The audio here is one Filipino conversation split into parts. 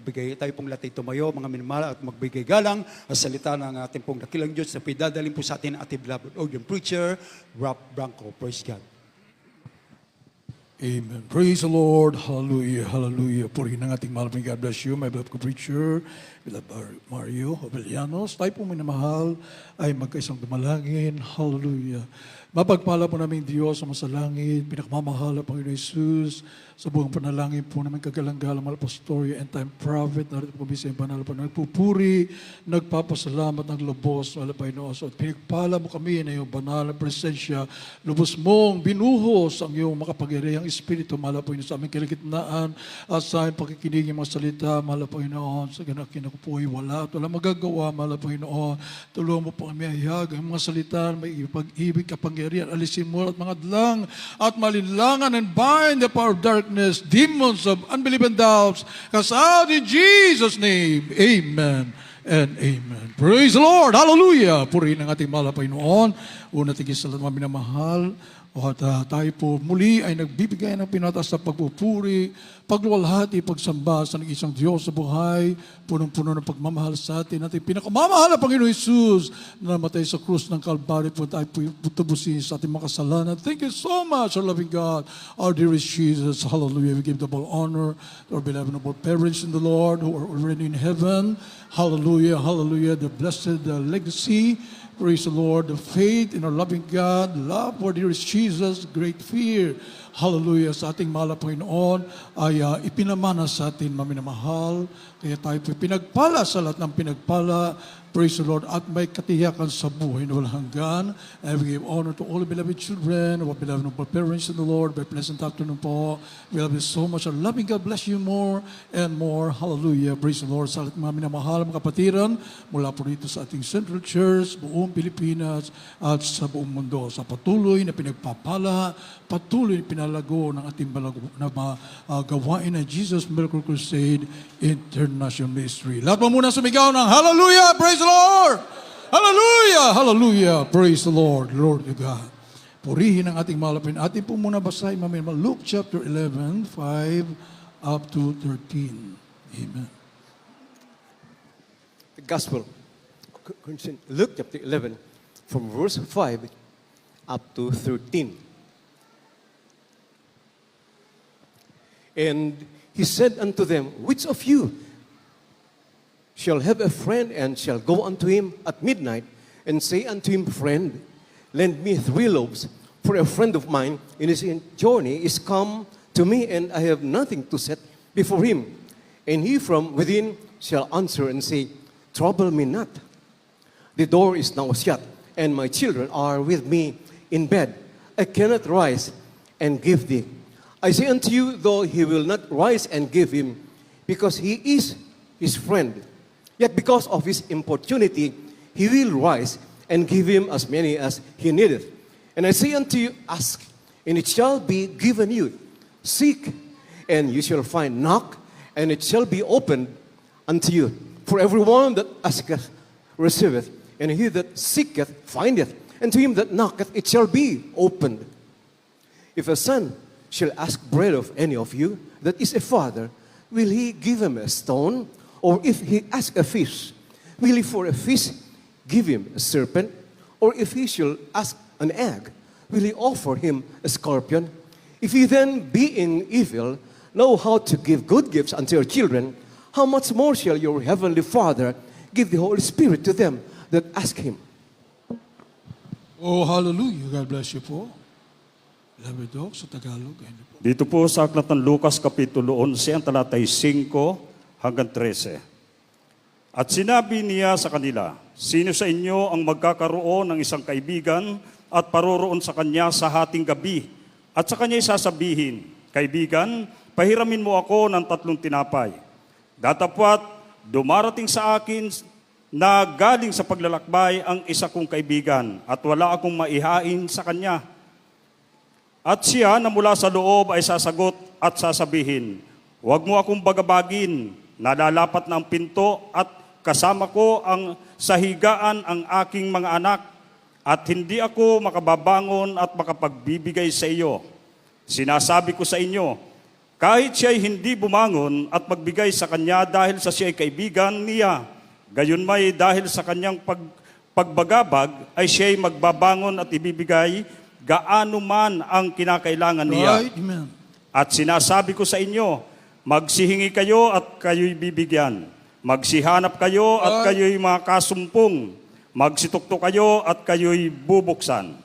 magbigay. Tayo pong lahat tumayo, mga minamahal, at magbigay galang sa salita ng ating pong dakilang Diyos na pinadalhin po sa atin ating beloved organ preacher, Rob Branco. Praise God. Amen. Praise the Lord. Hallelujah. Hallelujah. Purihin ang ating mahal. God bless you, my beloved preacher, beloved Mario Jovellanos. Tayo pong minamahal ay magkaisang dumalangin. Hallelujah. Mapagpala po namin Diyos sa masalangit, pinakamamahala Panginoon Jesus, sa buong panalangin po namin kagalang-galang mahal Pastorio and time prophet, narito po kami sa banal po nagpupuri, nagpapasalamat ng lubos, mahal Panginoon. So, pinagpala mo kami na iyong banal na presensya, lubos mong binuhos ang iyong makapagyarihang Espiritu, mahal Panginoon, sa aming kiligitnaan at sa aming pakikinig ng mga salita, mahal Panginoon, sa ganang kinakupuhay wala at wala magagawa, mahal Panginoon. Tulungan mo po kami hayag ang mga salita, may pag-ibig, kapangyarihan, alisin mo at mga dlang at malinlangan and bind the power of darkness, demons of unbelief and doubts, cast out in Jesus' name. Amen and amen. Praise the Lord. Hallelujah. Purihin ang ating mahal na Panginoon. Una tigis sa lahat mga minamahal. At tayo po muli ay nagbibigay ng pinataas na pagpupuri, pagluwalhati, pagsamba sa isang Diyos sa buhay, punong-puno ng pagmamahal sa atin. At pinakamamahal na Panginoon Jesus na namatay sa krus ng Calvary po tayo po tubusin sa ating mga kasalanan. Thank you so much, our loving God, our dearest Jesus. Hallelujah. We give the all honor to our beloved noble parents in the Lord who are already in heaven. Hallelujah. Hallelujah. The blessed legacy. Praise the Lord, the faith in our loving God, love for dearest Jesus, great fear. Hallelujah. Sa ating mahal na Panginoon ay ipinamana sa atin maminamahal. Kaya tayo po pinagpala sa lahat ng pinagpala. Praise the Lord. At may katiyakan sa buhay na walang hanggan. And we give honor to all the beloved children, our beloved noble parents in the Lord. By pleasant afternoon po. We love you so much. Our loving God bless you more and more. Hallelujah. Praise the Lord. Sa lahat mga minamahal, mga kapatiran, mula po rito sa ating Central Church, buong Pilipinas, at sa buong mundo. Sa patuloy na pinagpapala, patuloy na pinalago ng ating gawain na Jesus Miracle Crusade International Ministry. Lahat mo muna sumigaw ng Hallelujah! Praise the Lord! Hallelujah! Hallelujah! Praise the Lord! Lord to God. Purihin ang ating malapin. Atin po muna basahin mamaya Luke chapter 11, 5 up to 13. Amen. The Gospel, Luke chapter 11, from verse 5 up to 13. And he said unto them, which of you shall have a friend and shall go unto him at midnight and say unto him, Friend, lend me 3 loaves, for a friend of mine in his journey is come to me, and I have nothing to set before him. And he from within shall answer and say, Trouble me not. The door is now shut, and my children are with me in bed. I cannot rise and give thee. I say unto you, though he will not rise and give him, because he is his friend, yet because of his importunity, he will rise and give him as many as he needeth. And I say unto you, ask, and it shall be given you. Seek, and you shall find. Knock, and it shall be opened unto you. For everyone that asketh receiveth, and he that seeketh findeth, and to him that knocketh it shall be opened. If a son shall ask bread of any of you that is a father, will he give him a stone? Or if he ask a fish, will he for a fish give him a serpent? Or if he shall ask an egg, will he offer him a scorpion? If he then, being evil, know how to give good gifts unto your children, how much more shall your heavenly Father give the Holy Spirit to them that ask him? Oh, hallelujah. God bless you po. Beloved Doc, sa Tagalog. Dito po sa Aklat ng Lucas, Kapitulo 11, ang talatay 5 hanggang 13. At sinabi niya sa kanila, Sino sa inyo ang magkakaroon ng isang kaibigan at paroroon sa kanya sa hating gabi? At sa kanya isasabihin, Kaibigan, pahiramin mo ako ng 3 tinapay. Datapwat, dumarating sa akin na galing sa paglalakbay ang isa kong kaibigan at wala akong maihain sa kanya. At siya na mula sa loob ay sasagot at sasabihin, Huwag mo akong bagabagin, nalalapat na ang pinto at kasama ko ang sahigaan ang aking mga anak at hindi ako makababangon at makapagbibigay sa iyo. Sinasabi ko sa inyo, Kahit siya'y hindi bumangon at magbigay sa kanya dahil sa siya'y kaibigan niya, gayon may dahil sa kanyang pagbagabag ay siya'y magbabangon at ibibigay gaano man ang kinakailangan niya. Right? Amen. At sinasabi ko sa inyo, magsihingi kayo at kayo'y bibigyan. Magsihanap kayo at kayo'y makasumpong. Magsitukto kayo at kayo'y bubuksan.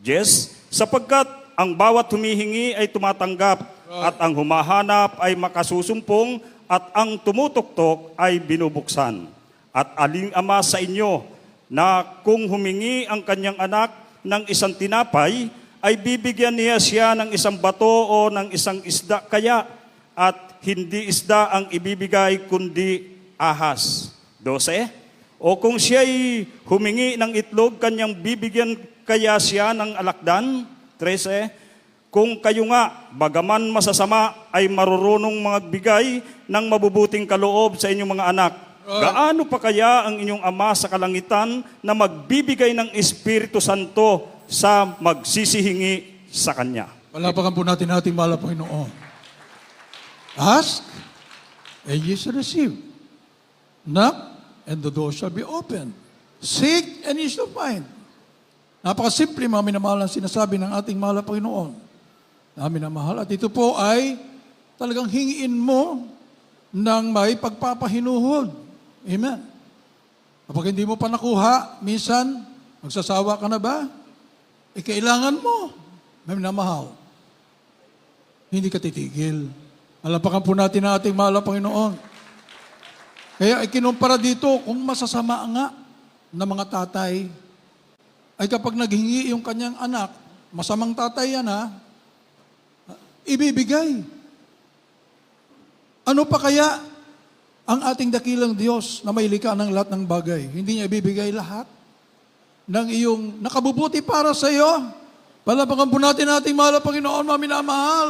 Yes, sapagkat ang bawat humihingi ay tumatanggap, at ang humahanap ay makasusumpong, at ang tumutuktok ay binubuksan. At aling ama sa inyo na kung humingi ang kanyang anak ng isang tinapay, ay bibigyan niya siya ng isang bato o ng isang isda kaya, at hindi isda ang ibibigay kundi ahas. 12. O kung siya'y humingi ng itlog, kanyang bibigyan kaya siya ng alakdan. 13. Kung kayo nga, bagaman masasama, ay marurunong magbigay ng mabubuting kaloob sa inyong mga anak, gaano pa kaya ang inyong Ama sa kalangitan na magbibigay ng Espiritu Santo sa magsisihingi sa Kanya? Palapakan po natin ating mahal na Panginoon. Ask, and ye shall receive. Knock, and the door shall be opened. Seek, and ye shall find. Napakasimple, mga minamahal ang sinasabi ng ating mahal na Panginoon. Namin na mahal. At ito po ay talagang hingiin mo ng may pagpapahinuhod. Amen. Kapag hindi mo pa nakuha, minsan, magsasawa ka na ba? Kailangan mo. May minamahal. Hindi ka titigil. Alapakan po natin ang ating mahal na Panginoon. Kaya ikinumpara dito, kung masasama nga ng mga tatay, ay kapag naghingi yung kanyang anak, masamang tatay yan ha, ibibigay. Ano pa kaya ang ating dakilang Diyos na may likha ng lahat ng bagay? Hindi niya ibibigay lahat ng iyong nakabubuti para sa iyo? Palapakan po natin ating mahal na Panginoon, mga minamahal.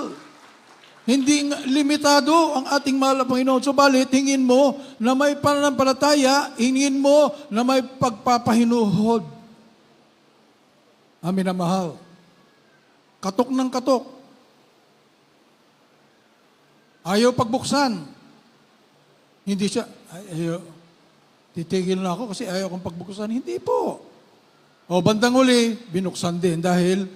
Hindi limitado ang ating mahal na Panginoon. Subalit, hingin mo na may pananampalataya, hingin mo na may pagpapahinuhod. Amin na mahal. Katok ng katok. Ayaw pagbuksan. Hindi siya, ayaw, titigil na ako kasi ayaw kong pagbuksan. Hindi po. O bandang uli, binuksan din dahil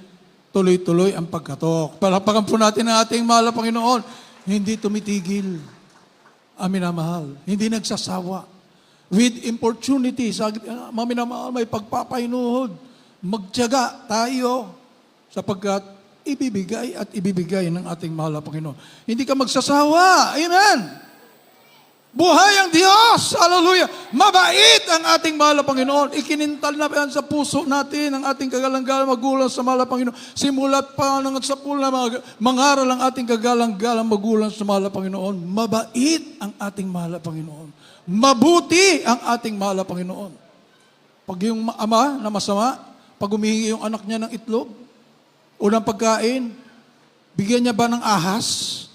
tuloy-tuloy ang pagkatok. Palapakan po natin ang ating mahal na Panginoon. Hindi tumitigil. Amin na mahal. Hindi nagsasawa. With importunity, mami na mahal, may pagpapahinuhod. Magtiyaga tayo sapagkat ibibigay at ibibigay ng ating mahal na Panginoon. Hindi ka magsasawa. Amen. Buhay ang Diyos. Hallelujah. Mabait ang ating mahal na Panginoon. Ikinintal na yan sa puso natin ang ating kagalang-galang magulang sa mahal na Panginoon. Simulat pa ng sa pula mangaral ang ating kagalang-galang magulang sa mahal na Panginoon. Mabait ang ating mahal na Panginoon. Mabuti ang ating mahal na Panginoon. Pag yung ama na masama, pag humihingi yung anak niya ng itlog, unang pagkain, bigyan niya ba ng ahas?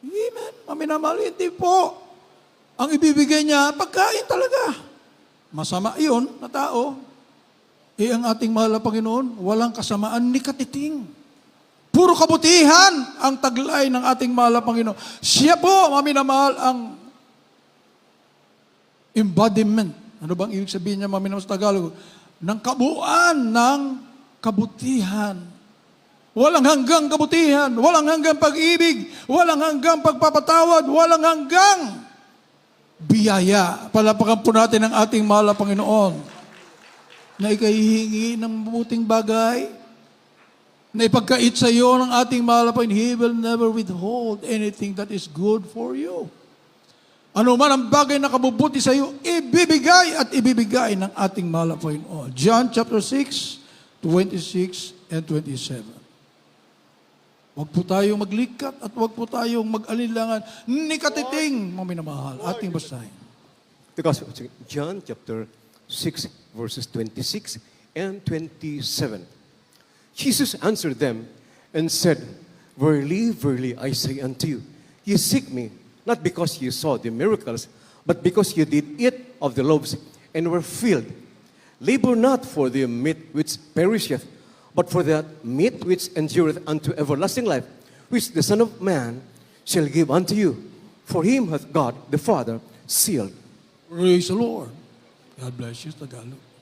Amen. Maminamahal, hindi po. Ang ibibigay niya, pagkain talaga. Masama yun na tao. Ang ating mahal na Panginoon, walang kasamaan ni katiting. Puro kabutihan ang taglay ng ating mahal na Panginoon. Siya po, maminamahal, ang embodiment. Ano bang ibig sabihin niya, maminamahal sa Tagalog? Ng kabuuan ng kabutihan. Walang hanggang kabutihan, walang hanggang pag-ibig, walang hanggang pagpapatawad, walang hanggang biyaya. Palapakan po natin ang ating mahal na Panginoon na ikahihingi ng mabuting bagay, na ipagkait sa iyo ng ating mahal na Panginoon. He will never withhold anything that is good for you. Ano man ang bagay na kabubuti sa iyo, ibibigay at ibibigay ng ating mahal na Panginoon. John chapter 6, 26 and 27. Huwag po tayong maglikat at huwag po tayong mag-alinlangan ni katiting, mga minamahal. Ating basahin. Because John chapter 6, verses 26 and 27. Jesus answered them and said, Verily, verily, I say unto you, ye seek me, not because you saw the miracles, but because you did eat of the loaves and were filled. Labor not for the meat which perisheth, but for that meat which endureth unto everlasting life, which the Son of Man shall give unto you. For him hath God the Father sealed. Praise the Lord. God bless you, Tagalog.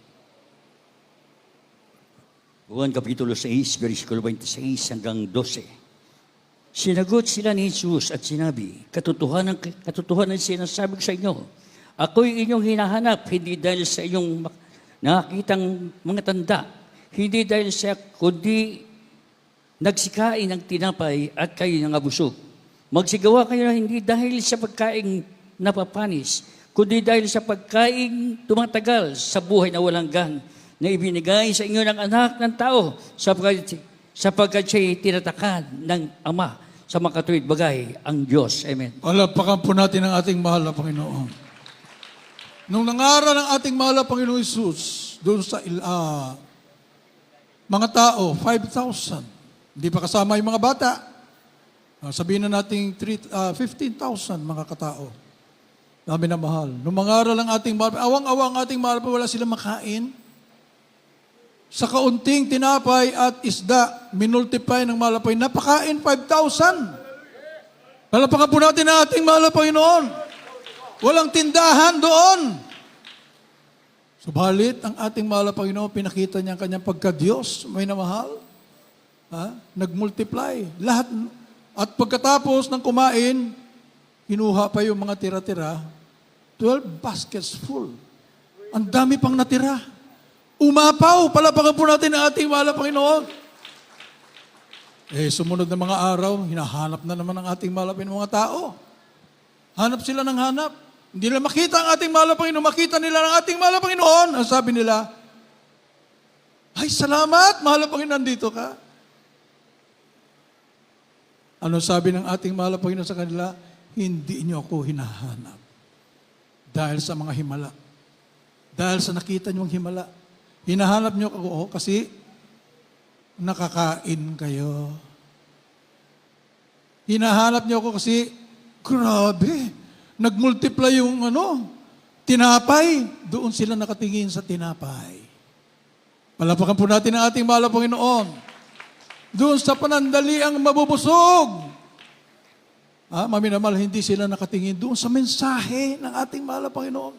Juan Kapitulo 6, versikulo 26 hanggang 12. Sinagot sila ni Jesus at sinabi, katotohanan sinasabi ko sa inyo, ako'y inyong hinahanap, hindi dahil sa inyong nakakitang mga tanda, hindi dahil sa kundi nagsikain ng tinapay at kayo nangabusog. Magsigawa kayo na hindi dahil sa pagkain napapanis, kundi dahil sa pagkain tumatagal sa buhay na walang gan, na ibinigay sa inyo ng anak ng tao sapagkat siya'y tinatakan ng Ama sa makatuwid bagay ang Diyos. Amen. Palapakan po natin ang ating mahal na Panginoon. Nung nangaral ng ating mahal na Panginoon Jesus, doon sa mga tao, 5,000. Hindi pa kasama yung mga bata. Sabihin na natin 15,000 mga katao. Dami na mahal. Nung mangaral ng ating mahal, awang-awang ating mahal pa, wala silang makain. Sa kaunting tinapay at isda, minultiply ng malapay, napakain 5,000. Palapakan po natin ang ating mahal na Panginoon. Walang tindahan doon. Subalit, ang ating mahal na Panginoon, pinakita niya ang kanyang pagka-Diyos, may namahal. Nag-multiply. Lahat. At pagkatapos ng kumain, kinuha pa yung mga tira-tira, 12 baskets full. Ang dami pang natira. Umapaw, palapakan po natin ang ating mahal na Panginoon. Sumunod na mga araw, hinahanap na naman ang ating mahal na Panginoon mga tao. Hanap sila ng hanap. Hindi nila makita ang ating mahal na Panginoon, makita nila ang ating mahal na Panginoon. Ang sabi nila, ay salamat, mahal na Panginoon, nandito ka. Ano sabi ng ating mahal na Panginoon sa kanila? Hindi niyo ako hinahanap. Dahil sa mga himala. Dahil sa nakita niyong himala. Hinahanap niyo ako kasi nakakain kayo. Hinahanap niyo ako kasi grabe, nagmultiply yung tinapay. Doon sila nakatingin sa tinapay. Palapakan po natin ang ating mahal na Panginoon. Doon sa panandali ang mabubusog. Maminamahal, hindi sila nakatingin doon sa mensahe ng ating mahal na Panginoon.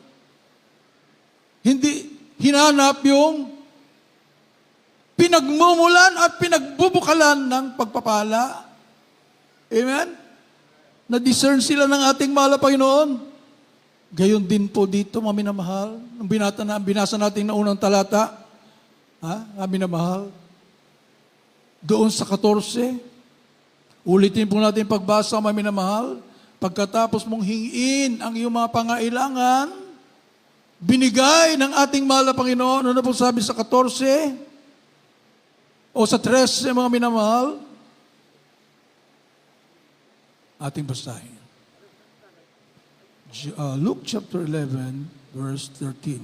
Hindi hinanap yung pinagmumulan at pinagbubukalan ng pagpapala. Amen? Na-discern sila ng ating mahal na Panginoon. Gayon din po dito, maminamahal. Ang binasa natin na unang talata, maminamahal. Doon sa 14, ulitin po natin pagbasa, maminamahal. Pagkatapos mong hingin ang iyong mga pangailangan, binigay ng ating mahal na Panginoon. Ano po sabi sa 14? O sa 13, mga minamahal? Ating basahin. Luke chapter 11, verse 13.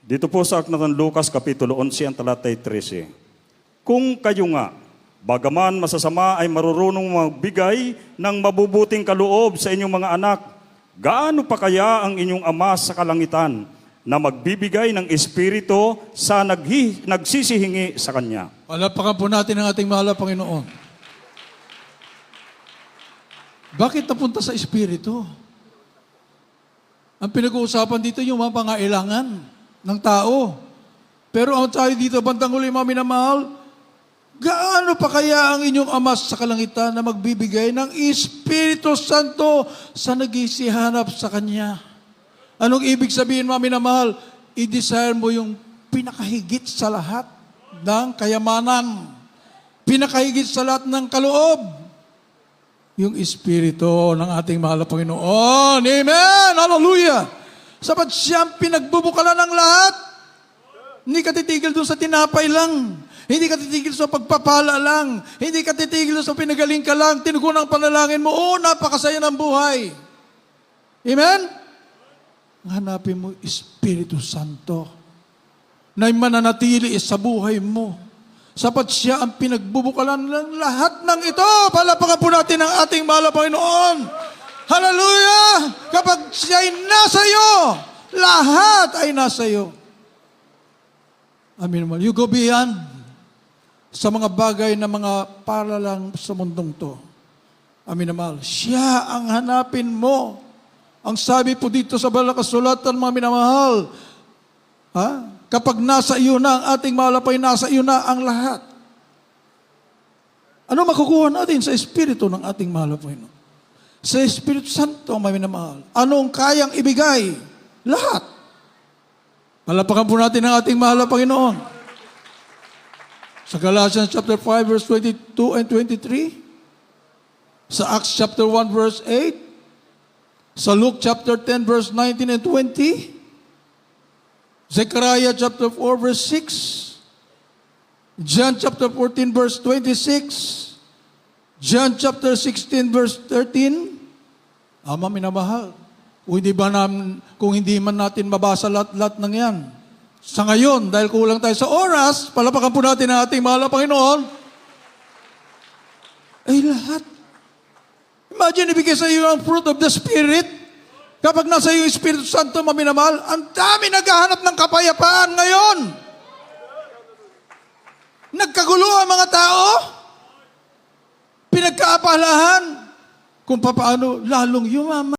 Dito po sa aklat ng Lucas, Kapitulo 11, ang talatay 13. Kung kayo nga, bagaman masasama ay marurunong magbigay ng mabubuting kaloob sa inyong mga anak, gaano pa kaya ang inyong Ama sa kalangitan na magbibigay ng Espiritu sa nagsisihingi sa Kanya? Palapakan po natin ang ating mahal na Panginoon. Bakit napunta sa Espiritu? Ang pinag-uusapan dito yung mga pangailangan ng tao. Pero ang tayo dito, bandang huli, mga minamahal, gaano pa kaya ang inyong Ama sa kalangitan na magbibigay ng Espiritu Santo sa nagsihanap sa Kanya? Anong ibig sabihin, mga minamahal? I-desire mo yung pinakahigit sa lahat ng kayamanan. Pinakahigit sa lahat ng kaloob. Yung Espiritu ng ating mahal na Panginoon. Amen! Hallelujah! Sapat siyang pinagbubukalan ng lahat. Hindi ka titigil doon sa tinapay lang. Hindi ka titigil sa pagpapala lang. Hindi ka titigil sa pinagaling ka lang. Tinugunan ang panalangin mo. Napakasaya ng buhay. Amen? Hanapin mo Espiritu Santo na mananatili sa buhay mo. Sapat siya ang pinagbubukalan ng lahat ng ito. Palapakan po natin ang ating mahal na Panginoon. Hallelujah! Kapag siya'y nasa iyo, lahat ay nasa iyo. Amen. You go beyond. sa mga bagay na mga para lang sa mundong to. Amin na mahal. Siya ang hanapin mo. Ang sabi po dito sa banal na kasulatan, mga minamahal, kapag nasa iyo na ang ating malapay, nasa iyo na ang lahat. Ano makukuha natin sa Espiritu ng ating malapay? Sa Espiritu Santo, mga minamahal. Anong kayang ibigay? Lahat. Palapakan po natin ang ating mahal na Panginoon. Sa Galatians chapter 5, verse 22 and 23. Sa Acts chapter 1, verse 8. Sa Luke chapter 10, verse 19 and 20. Zechariah chapter 4, verse 6. John chapter 14, verse 26. John chapter 16, verse 13. Ama, minamahal. Kung hindi man natin mabasa lahat-lahat ng yan. Sa ngayon, dahil kulang tayo sa oras, palapakan po natin ang ating mahal na Panginoon. Ay lahat. Imagine, ibigay sa iyo ang fruit of the Spirit. Kapag nasa iyo yung Espiritu Santo, maminamahal, ang dami naghahanap ng kapayapaan ngayon. Nagkagulo ang mga tao. Pinagkaapalahan kung paano lalong yumaman.